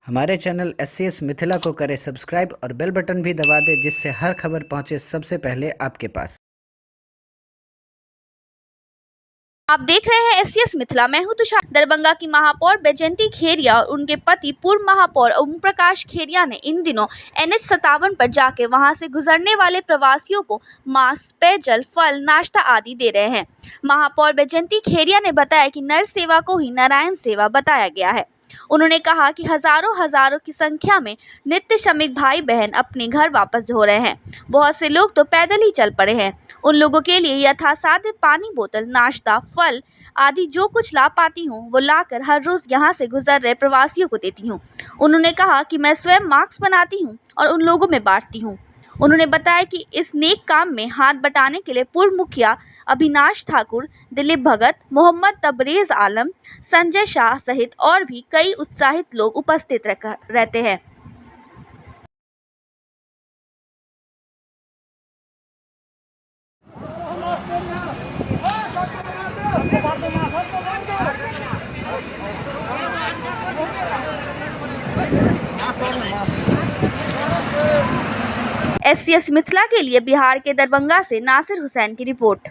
हमारे channel SCS Mithila को करें सब्सक्राइब और बेल बटन भी दबा दें, जिससे हर खबर पहुंचे सबसे पहले आपके पास। आप देख रहे हैं SCS मिथिला। मैं हूं तुषार। दरभंगा की महापौर बैजयंती खेरिया और उनके पति पूर्व महापौर ओम प्रकाश खेरिया ने इन दिनों NH-57 पर जाके वहां से गुजरने वाले प्रवासियों को मास्क, पेयजल, फल, नाश्ता आदि दे रहे हैं। महापौर बैजयंती खेरिया ने बताया कि नर सेवा को ही नारायण सेवा बताया गया है। उन्होंने कहा कि हजारों की संख्या में नित्य श्रमिक भाई बहन अपने घर वापस हो रहे हैं। बहुत से लोग तो पैदल ही चल पड़े हैं। उन लोगों के लिए यथासाध्य पानी बोतल, नाश्ता, फल आदि जो कुछ ला पाती हूँ वो लाकर हर रोज यहाँ से गुजर रहे प्रवासियों को देती हूँ। उन्होंने कहा कि मैं स्वयं मास्क बनाती हूँ और उन लोगों में बांटती हूँ। उन्होंने बताया कि इस नेक काम में हाथ बटाने के लिए पूर्व मुखिया अविनाश ठाकुर, दिलीप भगत, मोहम्मद तबरेज आलम, संजय शाह सहित और भी कई उत्साहित लोग उपस्थित रहते हैं। SCS मिथिला के लिए बिहार के दरभंगा से नासिर हुसैन की रिपोर्ट।